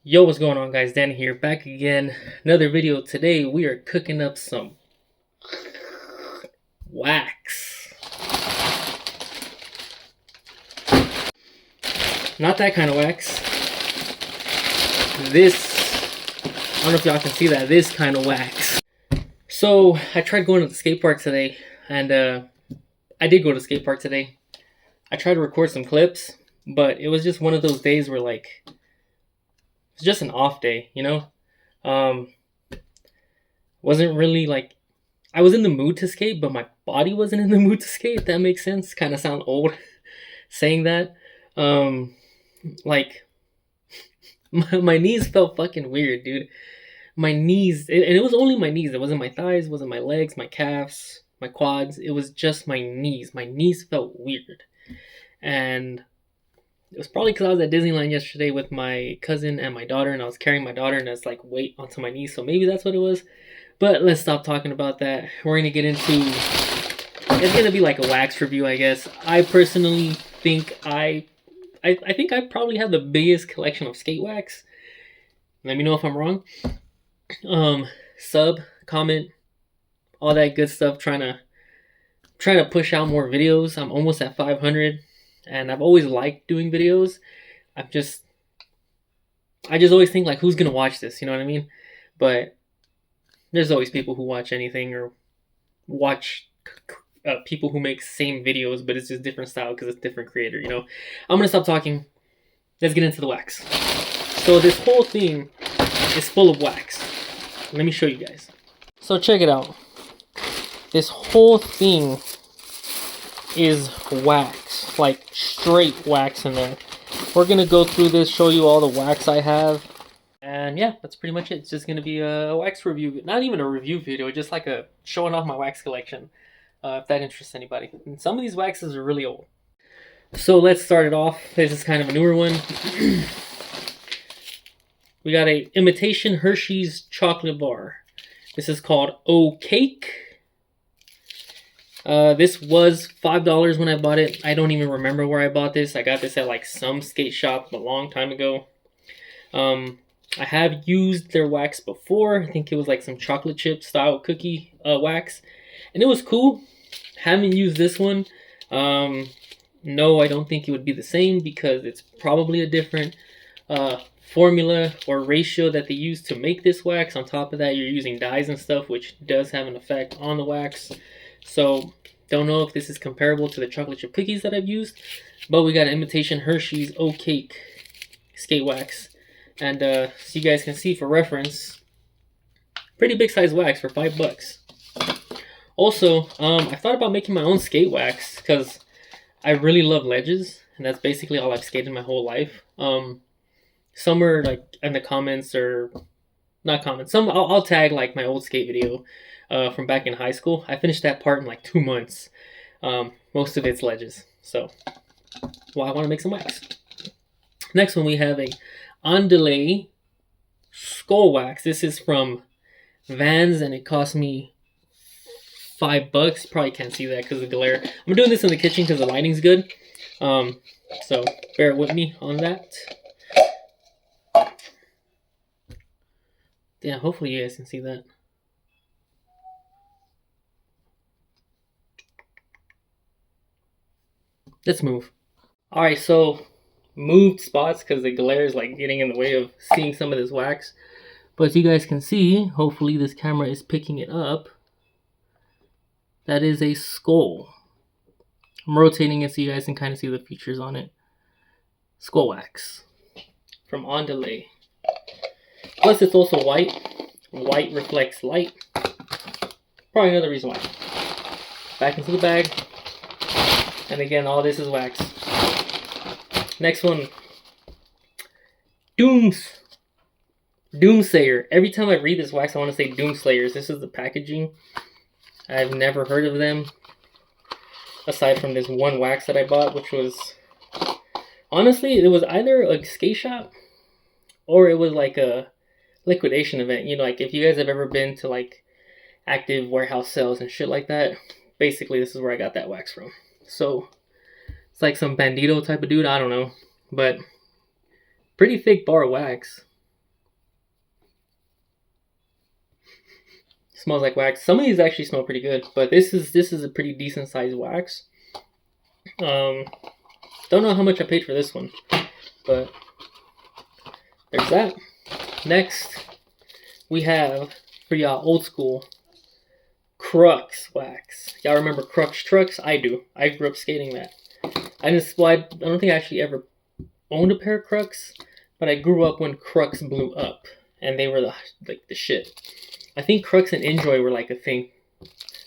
Yo, what's going on, guys? Dan here, back again. Another video. Today we are cooking up some wax. Not that kind of wax. I don't know if y'all can see that. This kind of wax. So I tried going to the skate park today, and I did go to the skate park today. I tried to record some clips, but it was just one of those days where it's just an off day, you know. Wasn't really like I was in the mood to skate, but my body wasn't in the mood to skate. If that makes sense. Kind of sound old saying that. Um, like my knees felt fucking weird, dude. My knees, and it was only my knees. It wasn't my thighs, it wasn't my legs, my calves, my quads. It was just my knees. My knees felt weird, and it was probably because I was at Disneyland yesterday with my cousin and my daughter, and I was carrying my daughter, and it's like weight onto my knees. So maybe that's what it was. But let's stop talking about that. We're gonna get into. It's gonna be like a wax review, I guess. I personally think I think I probably have the biggest collection of skate wax. Let me know if I'm wrong. Sub, comment, all that good stuff. Trying to push out more videos. I'm almost at 500, and I've always liked doing videos. I just always think like, who's gonna watch this? You know what I mean? But there's always people who watch anything or watch people who make same videos, but it's just different style because it's different creator. You know, I'm gonna stop talking. Let's get into the wax. So this whole thing is full of wax. Let me show you guys. So check it out. This whole thing is wax, like straight wax in there. We're gonna go through this, show you all the wax I have. And yeah, that's pretty much it. It's just gonna be a wax review, not even a review video, just like a showing off my wax collection, if that interests anybody. And some of these waxes are really old. So let's start it off. This is kind of a newer one. We got a imitation Hershey's chocolate bar. This is called O Cake. This was $5 when I bought it. I don't even remember where I bought this. I got this at like some skate shop a long time ago. I have used their wax before. I think it was like some chocolate chip style cookie wax, and it was cool. Haven't used this one. No, I don't think it would be the same because it's probably a different formula or ratio that they use to make this wax. On top of that, you're using dyes and stuff, which does have an effect on the wax. So don't know if this is comparable to the chocolate chip cookies that I've used, but we got an imitation Hershey's O Cake skate wax. And so you guys can see for reference, pretty big size wax for $5. Also, I thought about making my own skate wax because I really love ledges, and that's basically all I've skated my whole life. Somewhere like in the comments, or not comments, I'll tag like my old skate video from back in high school. I finished that part in like 2 months. Most of it's ledges, so well, I want to make some wax. Next one, we have a Andale skull wax. This is from Vans, and it cost me $5. Probably can't see that because of the glare. I'm doing this in the kitchen because the lighting's good. So bear with me on that. Yeah, hopefully you guys can see that. Let's move. Alright, so moved spots because the glare is like getting in the way of seeing some of this wax. But as you guys can see, hopefully this camera is picking it up. That is a skull. I'm rotating it so you guys can kind of see the features on it. Skull wax from Andale. Plus it's also white. White reflects light. Probably another reason why. Back into the bag. And again, all this is wax. Next one. Doomsayer. Every time I read this wax, I want to say Doomslayers. This is the packaging. I've never heard of them. Aside from this one wax that I bought, which was... honestly, it was either a skate shop or it was like a liquidation event. You know, like if you guys have ever been to like active warehouse sales and shit like that, basically this is where I got that wax from. So it's like some bandito type of dude, I don't know, but pretty thick bar of wax. Smells like wax. Some of these actually smell pretty good, but this is a pretty decent sized wax. Don't know how much I paid for this one, but there's that. Next, we have for y'all old school Crux wax. Y'all remember Crux trucks? I do. I grew up skating that. I don't think I actually ever owned a pair of Crux, but I grew up when Crux blew up, and they were the shit. I think Crux and Enjoy were like a thing.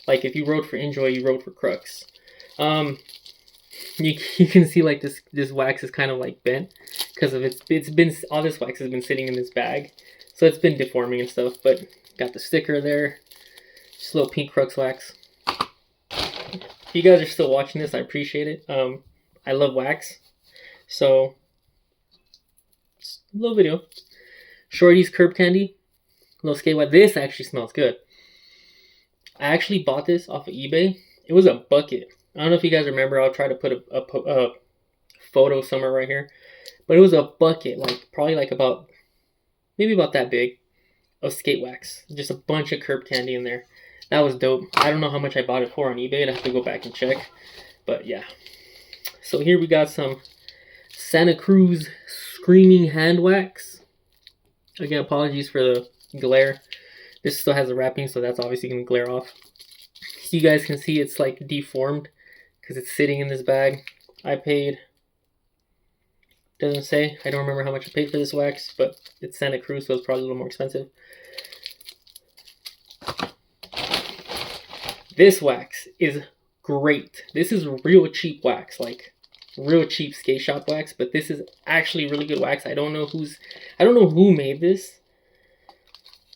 Like if you rode for Enjoy, you rode for Crux. You can see like this wax is kind of like bent because of it's been all this wax has been sitting in this bag, so it's been deforming and stuff. But got the sticker there, just a little pink Crux wax. If you guys are still watching this, I appreciate it. I love wax, so just a little video. Shorty's Curb Candy, little skate wax. This actually smells good. I actually bought this off of eBay. It was a bucket. I don't know if you guys remember. I'll try to put a photo somewhere right here. But it was a bucket, like probably like maybe about that big, of skate wax. Just a bunch of Curb Candy in there. That was dope. I don't know how much I bought it for on eBay. I'd have to go back and check. But yeah. So here we got some Santa Cruz Screaming Hand Wax. Again, apologies for the glare. This still has a wrapping, so that's obviously going to glare off. So you guys can see it's like deformed because it's sitting in this bag. I paid, doesn't say, I don't remember how much I paid for this wax, but it's Santa Cruz, so it's probably a little more expensive. This wax is great. This is real cheap wax, like real cheap skate shop wax, but this is actually really good wax. I don't know who made this,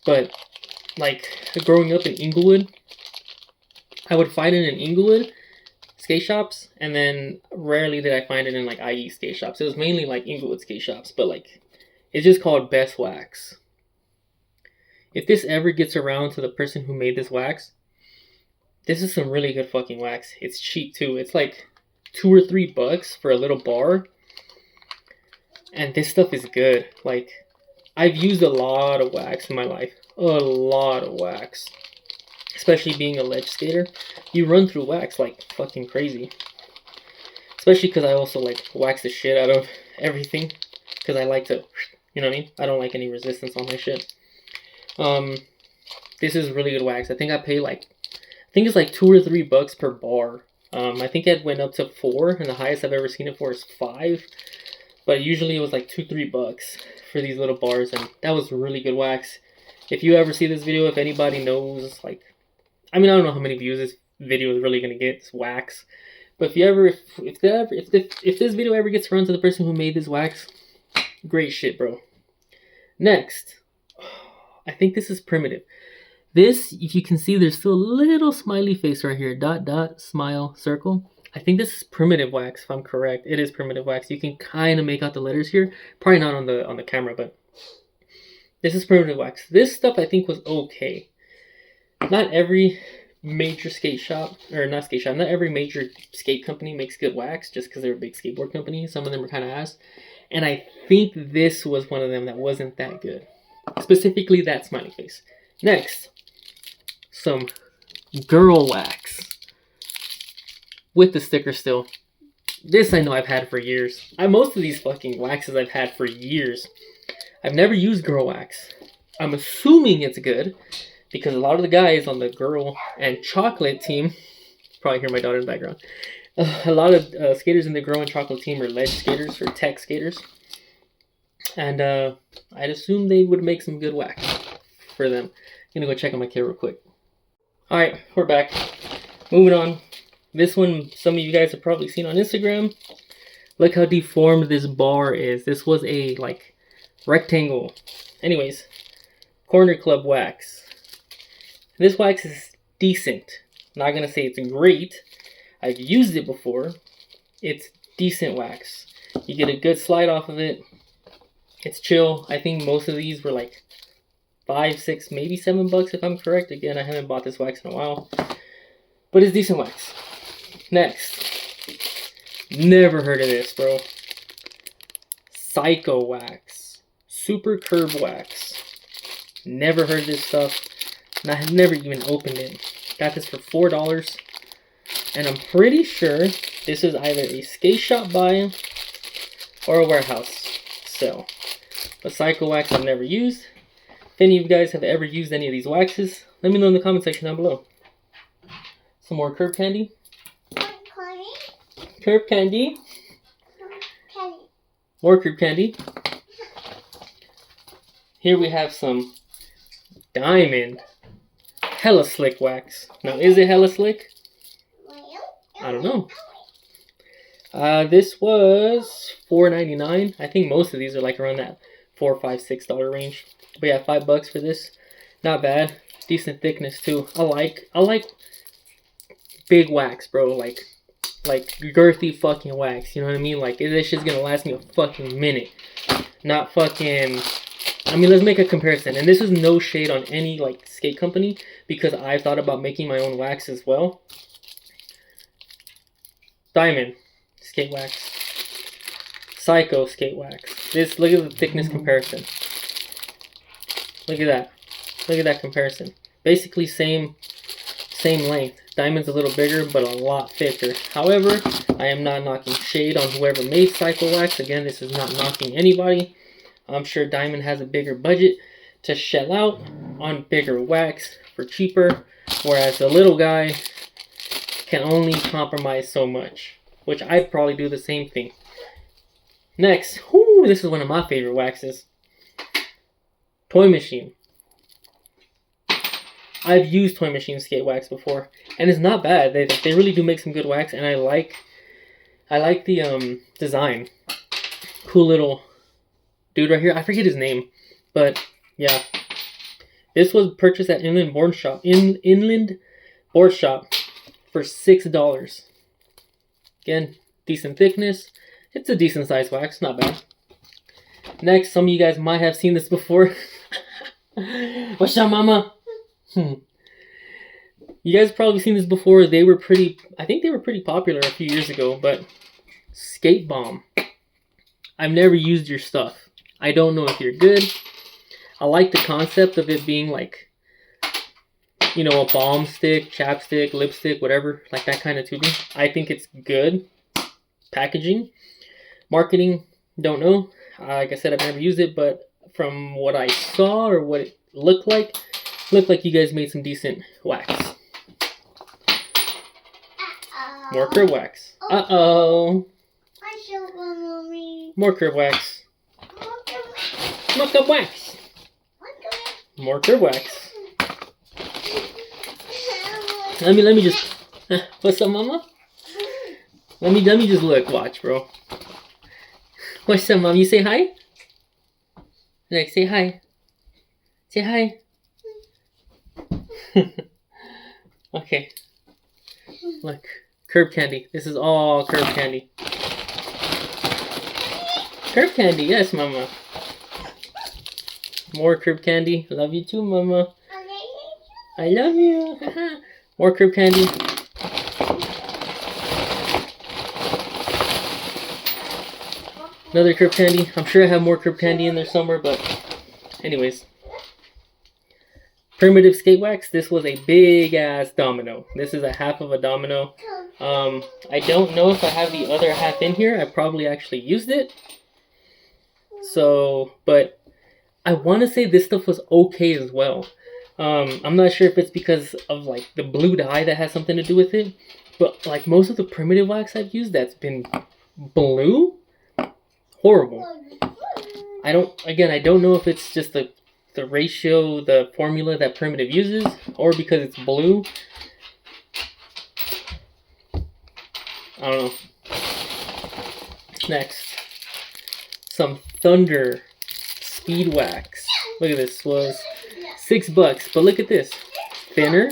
but like growing up in Inglewood, I would find it in Inglewood skate shops, and then rarely did I find it in like IE skate shops. It was mainly like Inglewood skate shops, but like it's just called Best Wax. If this ever gets around to the person who made this wax, this is some really good fucking wax. It's cheap too. It's like $2 or $3 for a little bar, and this stuff is good. Like I've used a lot of wax in my life, a lot of wax. Especially being a ledge skater, you run through wax like fucking crazy. Especially because I also like wax the shit out of everything. Because I like to, you know what I mean? I don't like any resistance on my shit. This is really good wax. I think it's like $2 or $3 per bar. I think it went up to 4, and the highest I've ever seen it for is 5. But usually it was like $2-3 for these little bars, and that was really good wax. If you ever see this video, if anybody knows, like, I mean, I don't know how many views this video is really gonna get. It's wax, but if this video ever gets around to the person who made this wax, great shit, bro. Next, I think this is Primitive. This, if you can see, there's still a little smiley face right here. Dot, dot, smile, circle. I think this is Primitive wax, if I'm correct. It is Primitive wax. You can kind of make out the letters here. Probably not on the camera, but this is Primitive wax. This stuff I think was okay. Not every major skate shop, or not skate shop, not every major skate company makes good wax just because they're a big skateboard company. Some of them are kind of ass. And I think this was one of them that wasn't that good. Specifically that smiley face. Next, some girl wax. With the sticker still. This I know I've had for years. Most of these fucking waxes I've had for years. I've never used girl wax. I'm assuming it's good, because a lot of the guys on the girl and chocolate team, probably hear my daughter in the background, a lot of skaters in the girl and chocolate team are ledge skaters or tech skaters. And I'd assume they would make some good wax for them. I'm gonna go check on my kid real quick. Alright, we're back. Moving on. This one, some of you guys have probably seen on Instagram. Look how deformed this bar is. This was a, like, rectangle. Anyways, Corner Club wax. This wax is decent. Not gonna say it's great. I've used it before. It's decent wax. You get a good slide off of it. It's chill. I think most of these were like $5, $6, maybe $7 if I'm correct. Again, I haven't bought this wax in a while. But it's decent wax. Next. Never heard of this, bro. Psycho wax. Super Curb wax. Never heard this stuff. And I have never even opened it. Got this for $4. And I'm pretty sure this is either a skate shop buy or a warehouse sell. But Psycho Wax I've never used. If any of you guys have ever used any of these waxes, let me know in the comment section down below. Some more Curb Candy. Curb Candy. More Curb Candy. Here we have some Diamond Hella Slick Wax. Now, is it hella slick? I don't know. This was $4.99. I think most of these are like around that $4, $5, $6 range. But yeah, $5 for this. Not bad. Decent thickness too. I like big wax, bro. Like girthy fucking wax. You know what I mean? Like this shit's gonna last me a fucking minute. Not fucking. I mean, let's make a comparison. And this is no shade on any like skate company because I've thought about making my own wax as well. Diamond skate wax. Psycho skate wax. Look at the thickness comparison. Look at that. Look at that comparison. Basically same length. Diamond's a little bigger, but a lot thicker. However, I am not knocking shade on whoever made Psycho Wax. Again, this is not knocking anybody. I'm sure Diamond has a bigger budget to shell out on bigger wax for cheaper, whereas the little guy can only compromise so much, which I'd probably do the same thing. Next, this is one of my favorite waxes. Toy Machine. I've used Toy Machine skate wax before, and it's not bad. They really do make some good wax, and I like the design. Cool little dude right here. I forget his name, but yeah. This was purchased at Inland Board Shop for $6. Again, decent thickness. It's a decent size wax, not bad. Next, some of you guys might have seen this before. What's up, mama? You guys have probably seen this before. I think they were pretty popular a few years ago, but Skate Bomb. I've never used your stuff. I don't know if you're good. I like the concept of it being like, you know, a balm stick, chapstick, lipstick, whatever, like that kind of tubing. I think it's good packaging. Marketing, don't know. Like I said, I've never used it, but from what I saw or what it looked like you guys made some decent wax. More curb wax. Uh-oh. More curb wax. More curb wax. More curb wax. Let me just. What's up, mama? Let me just look. Watch, bro. What's up, mom? You say hi? Like, say hi. Say hi. Okay. Look. Curb Candy. This is all Curb Candy. Curb Candy. Yes, mama. More Curb Candy. Love you too, mama. I love you. More Curb Candy. Another Curb Candy. I'm sure I have more Curb Candy in there somewhere, but anyways. Primitive skate wax. This was a big ass domino. This is a half of a domino. I don't know if I have the other half in here. I probably actually used it. So, but I want to say this stuff was okay as well. I'm not sure if it's because of like the blue dye that has something to do with it. But like most of the primitive wax I've used that's been blue, horrible. I don't know if it's just the ratio, the formula that Primitive uses, or because it's blue. I don't know. Next, some Thunder Speed Wax. Look at this, was $6, but look at this, thinner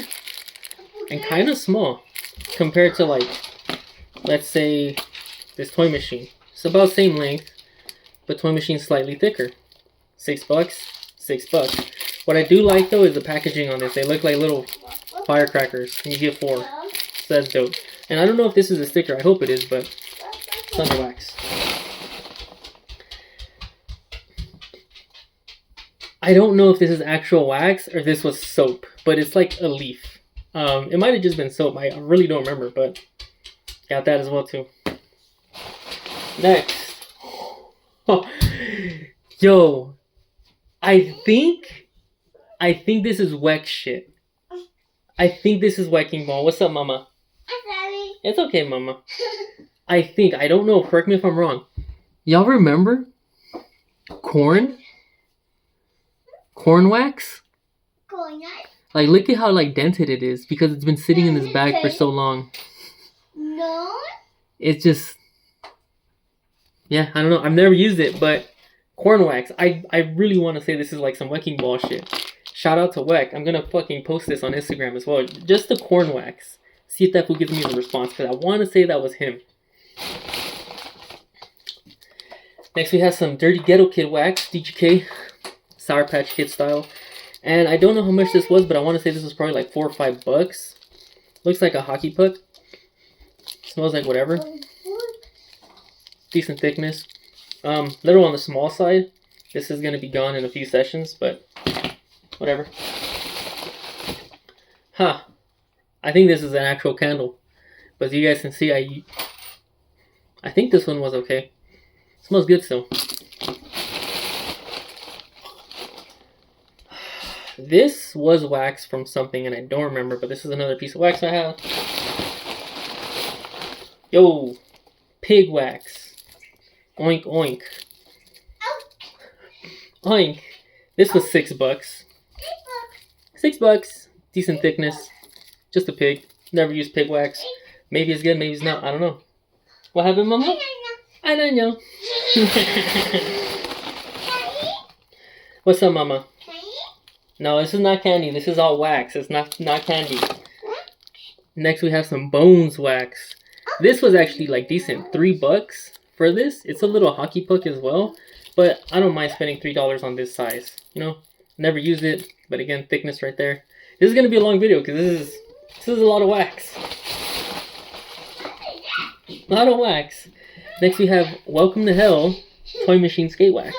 and kind of small compared to like, let's say, this Toy Machine. It's about the same length, but Toy Machine's slightly thicker. $6, $6. What I do like though is the packaging on this. They look like little firecrackers, and you get 4. So that's dope. And I don't know if this is a sticker. I hope it is, but Thunder Wax. I don't know if this is actual wax or this was soap, but it's like a leaf. It might have just been soap. I really don't remember, but got that as well too. Next. Yo, I think this is wax shit. I think this is whacking ball. What's up, mama? I'm sorry. It's okay, mama. I don't know, correct me if I'm wrong. Y'all remember corn? Corn wax? Going on? Like, look at how like dented it is because it's been sitting in this bag for so long. No. It's just, yeah, I don't know. I've never used it, but corn wax. I really want to say this is like some wrecking ball shit. Shout out to Weck. I'm gonna fucking post this on Instagram as well. Just the corn wax. See if that fool gives me a response because I want to say that was him. Next we have some Dirty Ghetto Kid wax, DGK, Sour Patch Kid style. And I don't know how much this was, but I want to say this was probably like $4 or $5. Looks like a hockey puck. Smells like whatever. Decent thickness. Little on the small side. This is gonna be gone in a few sessions, but whatever. Huh. I think this is an actual candle. But as you guys can see, I think this one was okay. Smells good still. This was wax from something and I don't remember, but this is another piece of wax I have. Yo, pig wax. Oink oink. Oink. This was $6. $6. Decent thickness. Just a pig. Never used pig wax. Maybe it's good, maybe it's not. I don't know. What happened, mama? I don't know. What's up, mama? No, this is not candy. This is all wax. It's not candy. Next, we have some Bones wax. This was actually like decent. $3 for this. It's a little hockey puck as well, but I don't mind spending $3 on this size. You know, never used it, but again, thickness right there. This is gonna be a long video because this is a lot of wax. A lot of wax. Next, we have Welcome to Hell Toy Machine Skate Wax.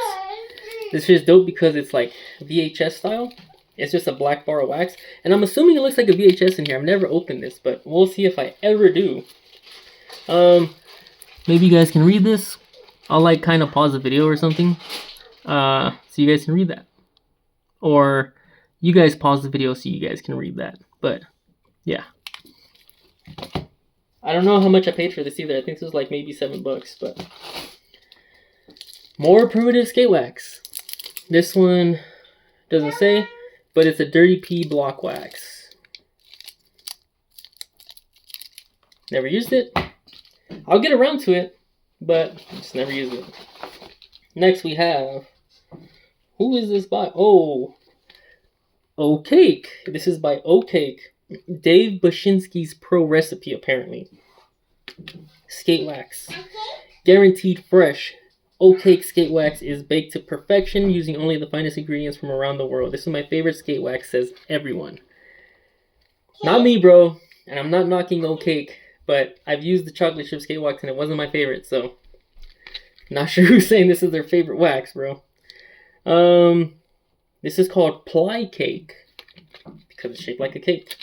This is dope because it's like VHS style. It's just a black bar of wax. And I'm assuming it looks like a VHS in here. I've never opened this, but we'll see if I ever do. Maybe you guys can read this. I'll like kind of pause the video or something. So you guys can read that. Or you guys pause the video so you guys can read that. But yeah. I don't know how much I paid for this either. I think this was like maybe $7, but more primitive skate wax. This one doesn't say, but it's a Dirty P block wax. Never used it. I'll get around to it, but just never used it. Next we have, who is this by? Oh, O-Cake. This is by O-Cake. Dave Bashinsky's Pro Recipe, apparently. Skate wax. Guaranteed fresh. O-Cake skate wax is baked to perfection using only the finest ingredients from around the world. This is my favorite skate wax, says everyone. Not me, bro. And I'm not knocking O-Cake, but I've used the chocolate chip skate wax and it wasn't my favorite, so not sure who's saying this is their favorite wax, bro. This is called Ply Cake because it's shaped like a cake.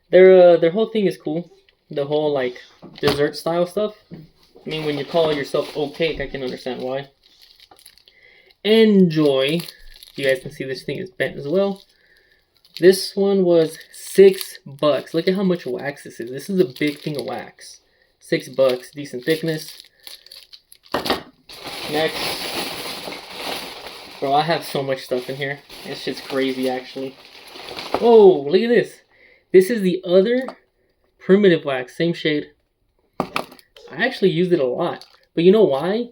Their whole thing is cool. The whole like dessert style stuff. I mean, when you call yourself O-Cake, I can understand why. Enjoy. You guys can see this thing is bent as well. This one was $6. Look at how much wax this is. This is a big thing of wax. $6. Decent thickness. Next. Bro, I have so much stuff in here. This shit's crazy, actually. Oh, look at this. This is the other primitive wax. Same shade. I actually used it a lot. But you know why?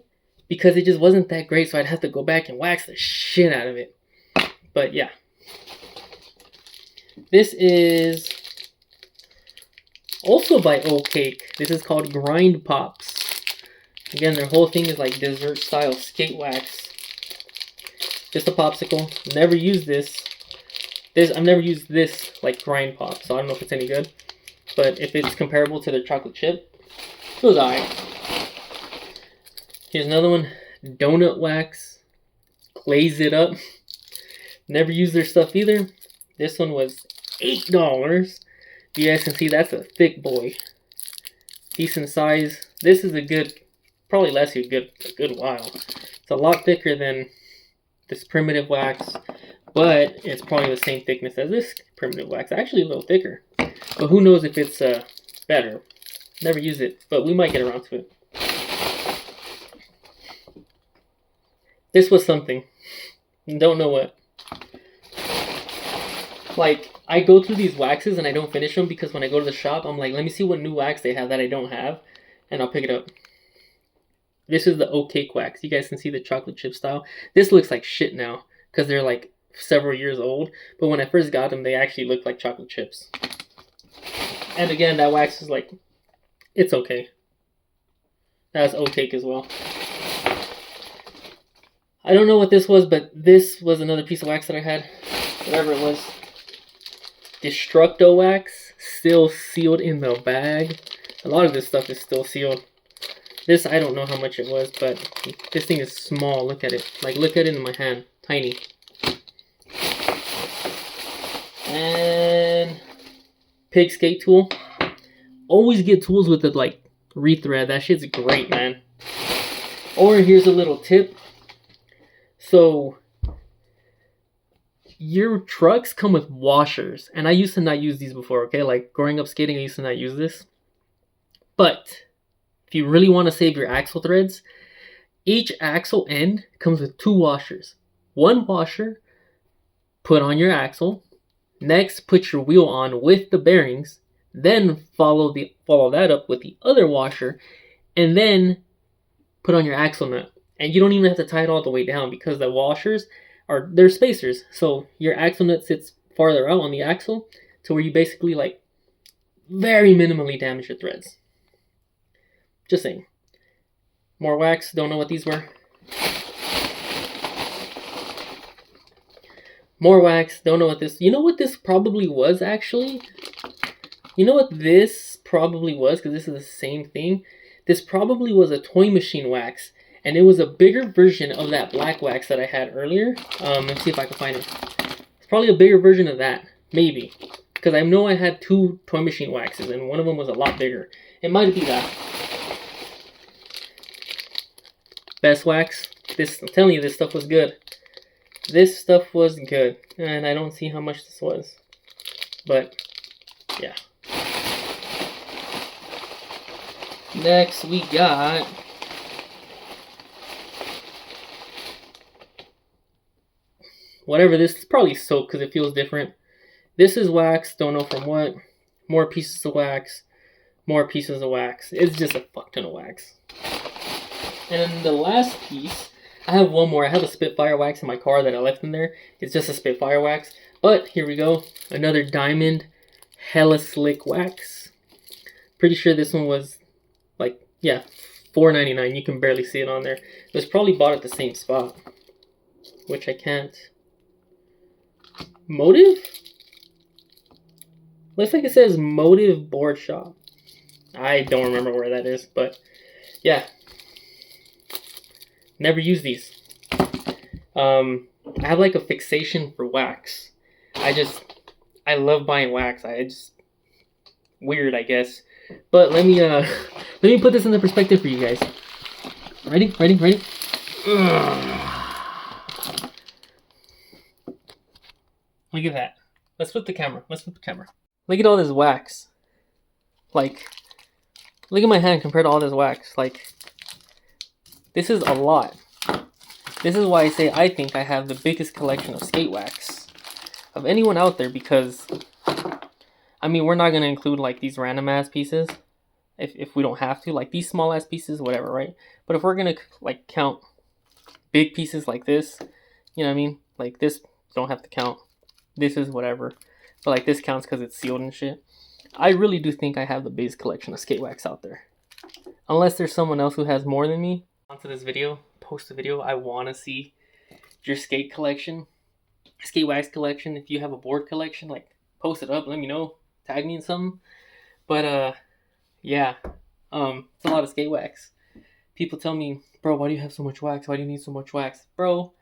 Because it just wasn't that great, so I'd have to go back and wax the shit out of it. But yeah. This is also by O-Cake. This is called Grind Pops. Again, their whole thing is like dessert style skate wax. Just a popsicle. Never used this. I've never used this like grind pop, so I don't know if it's any good. But if it's comparable to their chocolate chip, it was alright. Here's another one. Donut wax. Glaze it up. Never used their stuff either. This one was $8. You guys can see that's a thick boy. Decent size. This is a good, probably lasts you a good while. It's a lot thicker than this primitive wax, but it's probably the same thickness as this primitive wax. Actually a little thicker. But who knows if it's better. Never use it, but we might get around to it. This was something. Don't know what. Like, I go through these waxes and I don't finish them because when I go to the shop, I'm like, let me see what new wax they have that I don't have, and I'll pick it up. This is the oat cake wax. You guys can see the chocolate chip style. This looks like shit now because they're like several years old, but when I first got them, they actually looked like chocolate chips. And again, that wax is like, it's okay. That's oat cake as well. I don't know what this was, but this was another piece of wax that I had. Whatever it was. Destructo wax, still sealed in the bag. A lot of this stuff is still sealed. This, I don't know how much it was, but this thing is small. Look at it. Like, look at it in my hand. Tiny. And pig skate tool. Always get tools with the, like, rethread. That shit's great, man. Or here's a little tip. So, your trucks come with washers, and I used to not use these before, okay? Like, growing up skating, I used to not use this. But if you really want to save your axle threads, each axle end comes with 2 washers. One washer, put on your axle. Next, put your wheel on with the bearings. Then follow that up with the other washer, and then put on your axle nut. And you don't even have to tie it all the way down because the washers they're spacers. So your axle nut sits farther out on the axle to where you basically like very minimally damage your threads. Just saying. More wax. Don't know what these were. More wax. Don't know what this... You know what this probably was, actually? You know what this probably was? Because this is the same thing. This probably was a toy machine wax. And it was a bigger version of that black wax that I had earlier. Let's see if I can find it. It's probably a bigger version of that. Maybe. Because I know I had 2 toy machine waxes. And one of them was a lot bigger. It might be that. Best wax. I'm telling you, this stuff was good. This stuff was good. And I don't see how much this was. But, yeah. Next, we got... whatever this is, probably soap because it feels different. This is wax. Don't know from what. More pieces of wax. More pieces of wax. It's just a fuck ton of wax. And then the last piece... I have one more. I have a Spitfire wax in my car that I left in there. It's just a Spitfire wax. But here we go. Another diamond hella slick wax. Pretty sure this one was like, yeah, $4.99. You can barely see it on there. It was probably bought at the same spot. Which I can't. Motive? Looks like it says Motive Board Shop. I don't remember where that is, but yeah. Never use these. I have like a fixation for wax. I love buying wax. Weird, I guess. But let me put this into perspective for you guys. Ready? Look at that. Let's flip the camera. Look at all this wax. Like, look at my hand compared to all this wax. Like, this is a lot. This is why I say I think I have the biggest collection of skate wax of anyone out there, because I mean, we're not going to include like these random ass pieces if we don't have to, like these small ass pieces, whatever, right? But if we're going to like count big pieces like this, you know what I mean? Like this, don't have to count. This is whatever. But like this counts because it's sealed and shit. I really do think I have the biggest collection of skate wax out there. Unless there's someone else who has more than me. Onto this video, post a video. I want to see your skate collection, skate wax collection. If you have a board collection, like post it up, let me know, tag me in something. But yeah, it's a lot of skate wax. People tell me, bro, why do you have so much wax? Why do you need so much wax? Bro,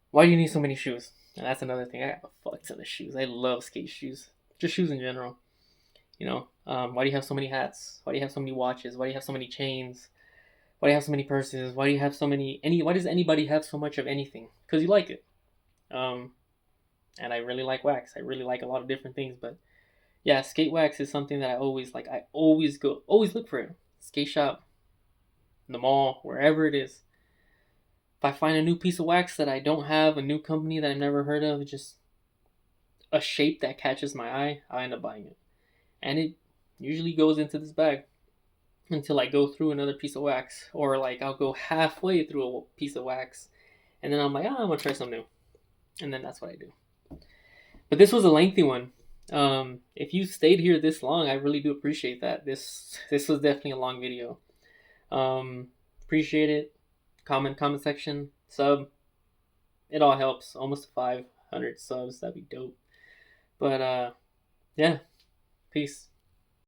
why do you need so many shoes? And that's another thing. I have a fuck ton of shoes. I love skate shoes. Just shoes in general. Why do you have so many hats? Why do you have so many watches? Why do you have so many chains? Why do you have so many purses? Why do you have so many why does anybody have so much of anything? Because you like it. Um and I really like wax. I really like a lot of different things, but yeah, skate wax is something that I always like. I always look for it. Skate shop, the mall, wherever it is. If I find a new piece of wax that I don't have, a new company that I've never heard of, just a shape that catches my eye, I end up buying it. And it usually goes into this bag until I go through another piece of wax, or like I'll go halfway through a piece of wax, and then I'm like, I'm gonna try something new, and then that's what I do. But this was a lengthy one. If you stayed here this long, I really do appreciate that. This was definitely a long video. Appreciate it. Comment section, sub. It all helps. Almost 500 subs. That'd be dope. But yeah, peace.